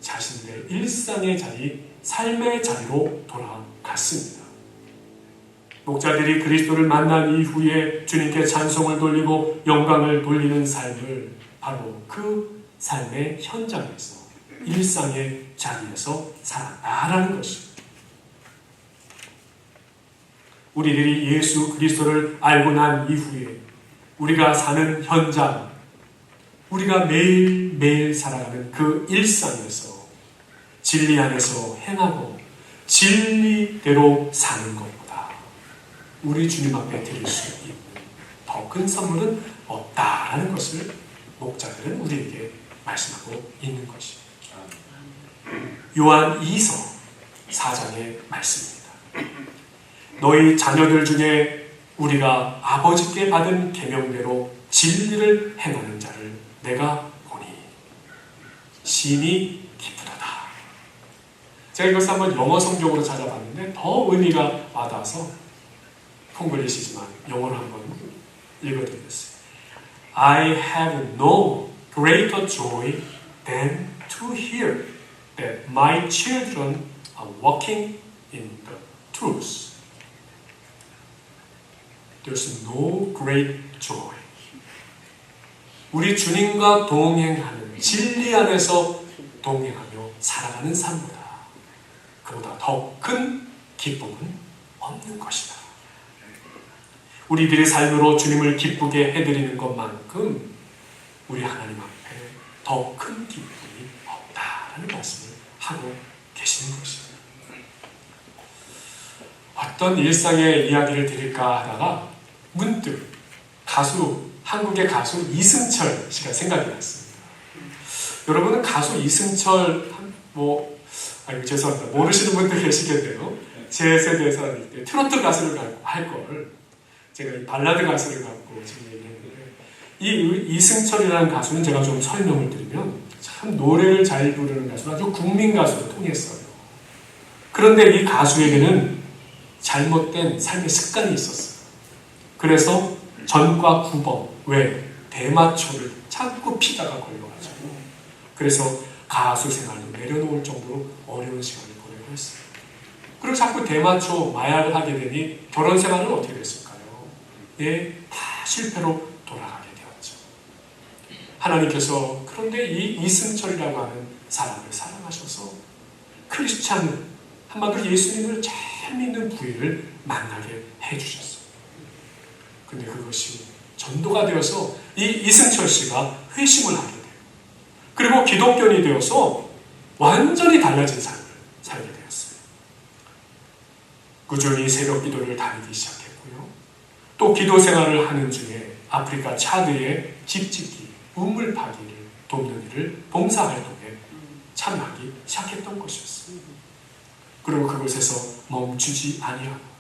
Speaker 1: 자신들의 일상의 자리, 삶의 자리로 돌아갔습니다. 목자들이 그리스도를 만난 이후에 주님께 찬송을 돌리고 영광을 돌리는 삶을 바로 그 삶의 현장에서, 일상의 자리에서 살아나라는 것입니다. 우리들이 예수 그리스도를 알고 난 이후에 우리가 사는 현장, 우리가 매일매일 살아가는 그 일상에서 진리 안에서 행하고 진리대로 사는 것보다 우리 주님 앞에 드릴 수 있는 더 큰 선물은 없다라는 것을 목자들은 우리에게 말씀하고 있는 것입니다. 요한 2서 4장의 말씀입니다. 너희 자녀들 중에 우리가 아버지께 받은 계명대로 진리를 행하는 자를 내가 보니 심히 기쁘도다. 제가 이것을 한번 영어 성경으로 찾아봤는데 더 의미가 와닿아서 콩글리시지만 영어로 한번 읽어드리겠습니다. I have no greater joy than to hear that my children are walking in the truth. There's no great joy. 우리 주님과 동행하는, 진리 안에서 동행하며 살아가는 삶보다 그보다 더 큰 기쁨은 없는 것이다. 우리들의 삶으로 주님을 기쁘게 해드리는 것만큼 우리 하나님 앞에 더 큰 기쁨이 없다라는 말씀을 하고 계시는 것입니다. 어떤 일상의 이야기를 드릴까 하다가 문득 한국의 가수 이승철 씨가 생각이 났습니다. 여러분은 가수 이승철 죄송합니다. 모르시는 분들 계시겠네요. 제 세대에서 트로트 가수를 갖고 할 걸 제가 이 발라드 가수를 갖고 지금 얘기했는데, 이 이승철이라는 가수는 제가 좀 설명을 드리면 참 노래를 잘 부르는 가수, 아주 국민 가수로 통했어요. 그런데 이 가수에게는 잘못된 삶의 습관이 있었어요. 그래서 전과 구번, 왜? 대마초를 자꾸 피다가 걸려가지고, 그래서 가수 생활을 내려놓을 정도로 어려운 시간을 보내고 했어요. 그리고 자꾸 대마초, 마약을 하게 되니 결혼 생활은 어떻게 됐을까요? 예, 다 실패로 돌아가게 되었죠. 하나님께서 그런데 이 이승철이라고 하는 사람을 사랑하셔서 크리스찬, 한마디로 예수님을 잘 믿는 부인을 만나게 해주셨어요. 근데 그것이 전도가 되어서 이 이승철 씨가 회심을 하게 돼요. 그리고 기독교인이 되어서 완전히 달라진 삶을 살게 되었어요. 꾸준히 새벽 기도를 다니기 시작했고요. 또 기도 생활을 하는 중에 아프리카 차드의 집짓기, 우물 파기를 돕는 일을 봉사활동에 참여하기 시작했던 것이었어요. 그리고 그곳에서 멈추지 아니하고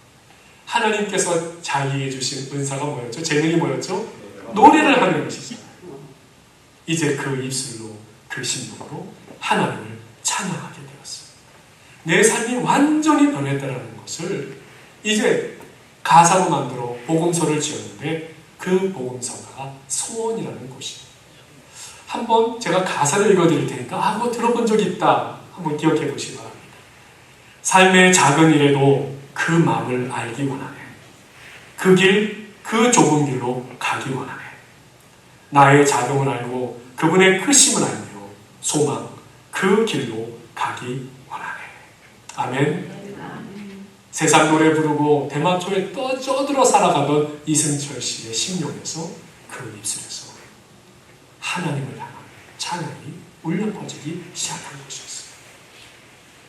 Speaker 1: 하나님께서 자기에게 주신 은사가 뭐였죠? 재능이 뭐였죠? 노래를 하는 것이잖아요. 이제 그 입술로, 그 신부로 하나님을 찬양하게 되었어요. 내 삶이 완전히 변했다는 것을 이제 가사로 만들어 복음서를 지었는데 그 복음서가 소원이라는 곳이에요. 한번 제가 가사를 읽어드릴 테니까 그거 들어본 적 있다. 한번 기억해 보시기 바랍니다. 삶의 작은 일에도 그 마음을 알기 원하네. 그 길, 그 좁은 길로 가기 원하네. 나의 작음을 알고 그분의 크심을 알며 소망, 그 길로 가기 원하네. 아멘. 세상 노래 부르고 대마초에 떠들어 살아가던 이승철 씨의 심령에서 그 입술에서 하나님을 향한 찬양이 울려 퍼지기 시작한 것이었어요.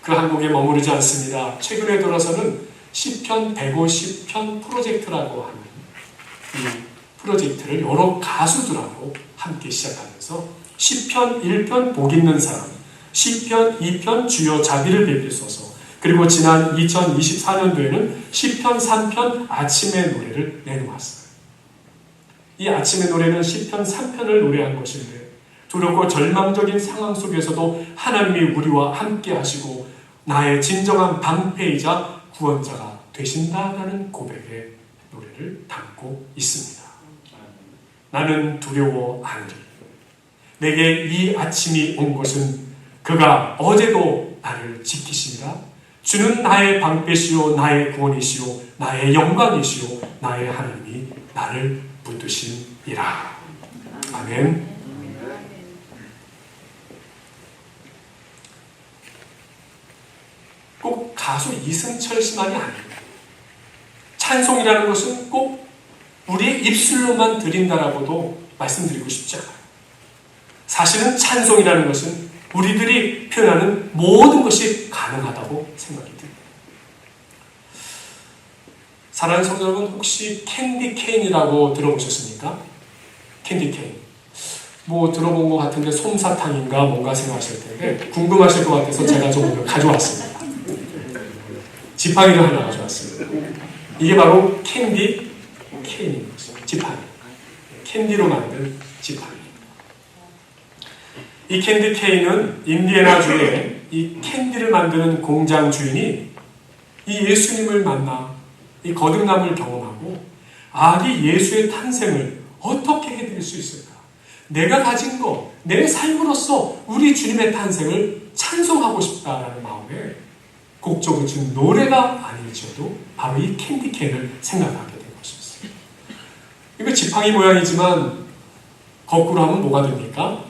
Speaker 1: 그 한 곡에 머무르지 않습니다. 최근에 들어서는 시편 150편 프로젝트라고 하는 이 프로젝트를 여러 가수들하고 함께 시작하면서 시편 1편 복 있는 사람, 시편 2편 주여 자비를 베푸소서, 그리고 지난 2024년도에는 시편 3편 아침의 노래를 내놓았어요. 이 아침의 노래는 시편 3편을 노래한 것인데 두렵고 절망적인 상황 속에서도 하나님이 우리와 함께 하시고 나의 진정한 방패이자 구원자가 되신다라는 고백의 노래를 담고 있습니다. 나는 두려워 아니리. 내게 이 아침이 온 것은 그가 어제도 나를 지키시니라. 주는 나의 방패시오, 나의 구원이시오, 나의 영광이시오, 나의 하나님이 나를 붙드시니라. 아멘. 꼭 가수 이승철 씨만이 아닙니다. 찬송이라는 것은 꼭 우리의 입술로만 드린다라고도 말씀드리고 싶지 않아요. 사실은 찬송이라는 것은 우리들이 표현하는 모든 것이 가능하다고 생각이 듭니다. 사랑하는 성도 여러분, 혹시 캔디 케인이라고 들어보셨습니까? 캔디 케인. 뭐 들어본 것 같은데 솜사탕인가 뭔가 생각하실 텐데 궁금하실 것 같아서 제가 좀 가져왔습니다. 지팡이를 하나 가져왔습니다. 이게 바로 캔디 케인인 것입니다. 지팡이. 캔디로 만든 지팡이. 이 캔디 케인은 인디애나주에 이 캔디를 만드는 공장 주인이 이 예수님을 만나 이 거듭남을 경험하고 이 예수의 탄생을 어떻게 해드릴 수 있을까? 내가 가진 거, 내 삶으로서 우리 주님의 탄생을 찬송하고 싶다라는 마음에 곡적으로 준 노래가 아닐지라도 바로 이 캔디 캔을 생각하게 된 것이었어요. 이거 지팡이 모양이지만 거꾸로 하면 뭐가 됩니까?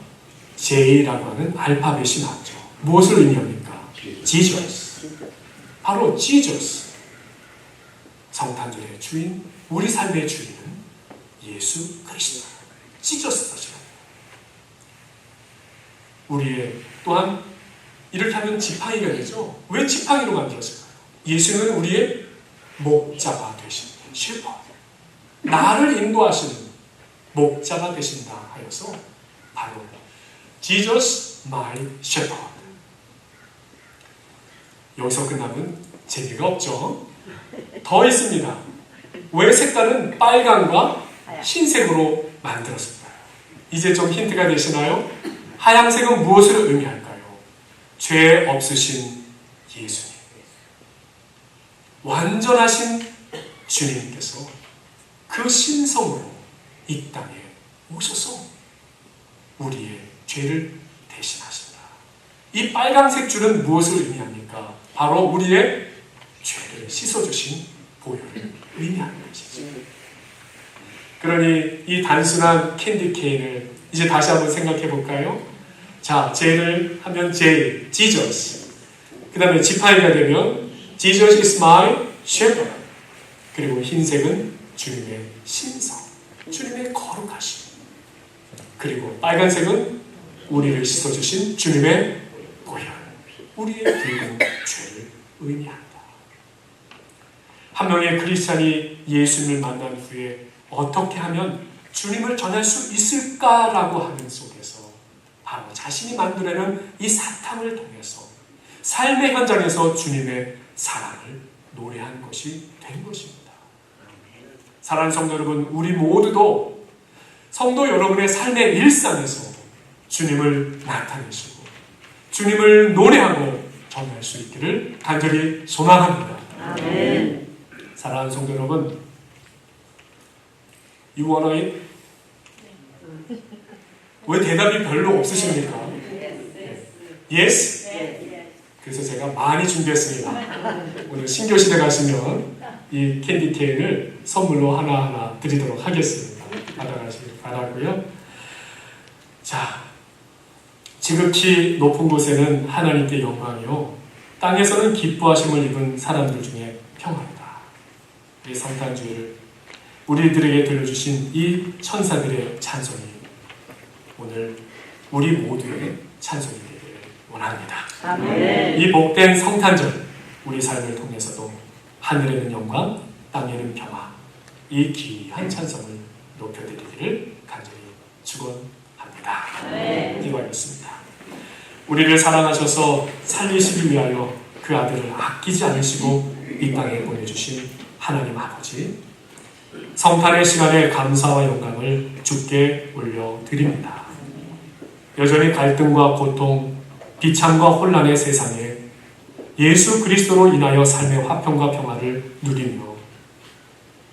Speaker 1: J라고 하는 알파벳이 나왔죠. 무엇을 의미합니까? Jesus. 바로 Jesus. 성탄절의 주인, 우리 삶의 주인은 예수 그리스도. Jesus. 우리의 또한 이렇게 하면 지팡이가 되죠. 왜 지팡이로 만들었을까요? 예수는 우리의 목자가 되신 셰퍼드. 나를 인도하시는 목자가 되신다 하여서 바로 Jesus my shepherd. 여기서 끝나면 재미가 없죠. 더 있습니다. 왜 색깔은 빨강과 흰색으로 만들었을까요? 이제 좀 힌트가 되시나요? 하얀색은 무엇을 의미할까요? 죄 없으신 예수님. 완전하신 주님께서 그 신성으로 이 땅에 오셔서 우리의 죄를 대신하신다. 이 빨간색 줄은 무엇을 의미합니까? 바로 우리의 죄를 씻어주신 보혈을 의미하는 것이죠. 그러니 이 단순한 캔디 케인을 이제 다시 한번 생각해 볼까요? 자, J를 하면 J, Jesus. 그 다음에 지파이가 되면 Jesus is my shepherd. 그리고 흰색은 주님의 신성, 주님의 거룩하심. 그리고 빨간색은 우리를 씻어주신 주님의 보혈, 우리의 붉은 죄를 의미한다. 한 명의 크리스찬이 예수님을 만난 후에 어떻게 하면 주님을 전할 수 있을까라고 하는 속에서 바로 자신이 만들어낸 이 사탕을 통해서 삶의 현장에서 주님의 사랑을 노래한 것이 된 것입니다. 사랑하는 성도 여러분, 우리 모두도 성도 여러분의 삶의 일상에서 주님을 나타내시고 주님을 노래하고 전할 수 있기를 간절히 소망합니다. 아멘. 사랑하는 성도 여러분, You wanna eat? 왜 대답이 별로 없으십니까? Yes? 그래서 제가 많이 준비했습니다. 오늘 신교시대 가시면 이 캔디 케인을 선물로 하나하나 드리도록 하겠습니다. 받아가시길 바라고요. 자, 지극히 높은 곳에는 하나님께 영광이요, 땅에서는 기뻐하심을 입은 사람들 중에 평화이다. 이 성탄주의를 우리들에게 들려주신 이 천사들의 찬송이 오늘 우리 모두의 찬송이 되기를 원합니다. 아멘. 이 복된 성탄절, 우리 삶을 통해서도 하늘에는 영광, 땅에는 평화, 이 귀한 찬송을 높여드리기를 간절히 축원합니다. 기도하겠습니다. 우리를 사랑하셔서 살리시기 위하여 그 아들을 아끼지 않으시고 이 땅에 보내주신 하나님 아버지, 성탄의 시간에 감사와 영광을 주께 올려드립니다. 여전히 갈등과 고통, 비참과 혼란의 세상에 예수 그리스도로 인하여 삶의 화평과 평화를 누리며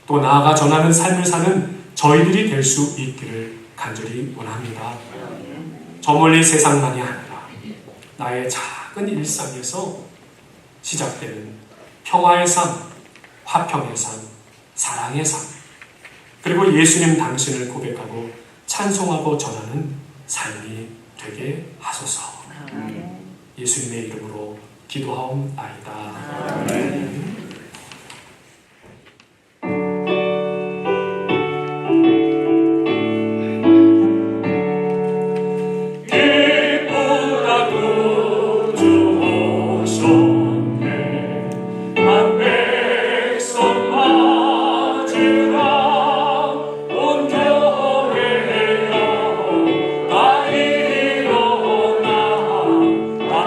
Speaker 1: 또 나아가 전하는 삶을 사는 저희들이 될 수 있기를 간절히 원합니다. 저 멀리 세상만이 아니라 나의 작은 일상에서 시작되는 평화의 삶, 화평의 삶, 사랑의 삶, 그리고 예수님 당신을 고백하고 찬송하고 전하는 삶이 되게 하소서. 예수님의 이름으로 기도하옵나이다. 아멘.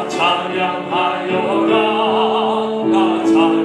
Speaker 3: 찬양하여라, 나 찬양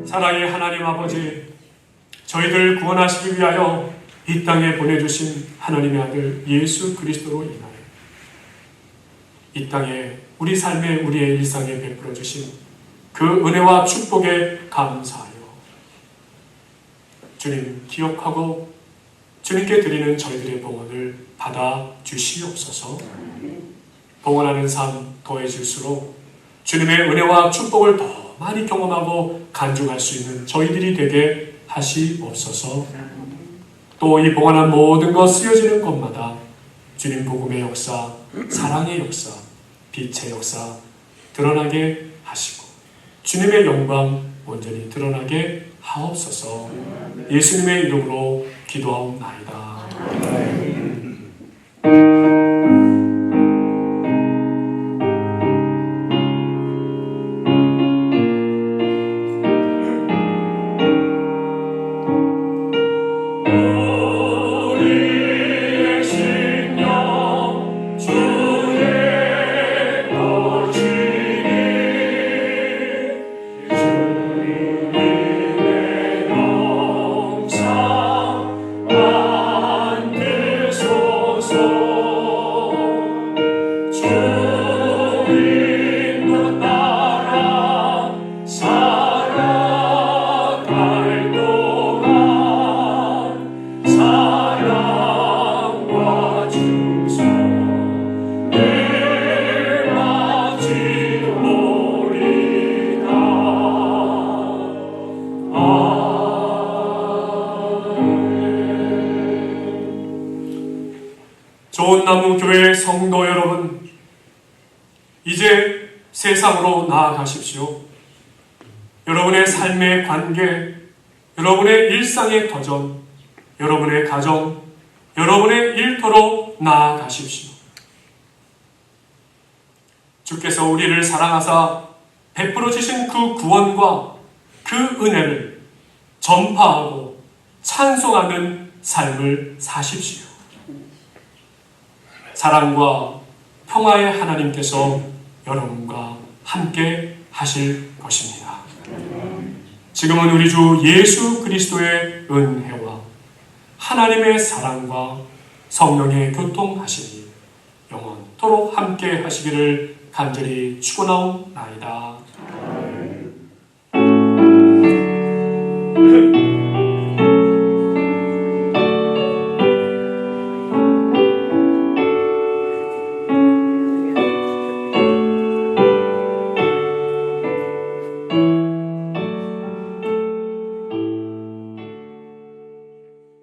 Speaker 1: 사랑의 하나님 아버지, 저희들 구원하시기 위하여 이 땅에 보내주신 하나님의 아들 예수 그리스도로 인하여 이 땅에 우리 삶에 우리의 일상에 베풀어 주신 그 은혜와 축복에 감사하여 주님 기억하고 주님께 드리는 저희들의 봉헌을 받아 주시옵소서. 봉헌하는 삶 더해질수록 주님의 은혜와 축복을 더 많이 경험하고 간증할 수 있는 저희들이 되게 하시옵소서. 또 이 봉헌한 모든 것 쓰여지는 것마다 주님 복음의 역사, 사랑의 역사, 빛의 역사 드러나게 하시고 주님의 영광 온전히 드러나게 하옵소서. 예수님의 이름으로 기도하옵나이다. 좋은나무교회 성도 여러분, 이제 세상으로 나아가십시오. 여러분의 삶의 관계, 여러분의 일상의 도전, 여러분의 가정, 여러분의 일터로 나아가십시오. 주께서 우리를 사랑하사 베풀어 주신 그 구원과 그 은혜를 전파하고 찬송하는 삶을 사십시오. 사랑과 평화의 하나님께서 여러분과 함께 하실 것입니다. 지금은 우리 주 예수 그리스도의 은혜와 하나님의 사랑과 성령의 교통하심이 영원토록 함께 하시기를 간절히 축원하옵나이다.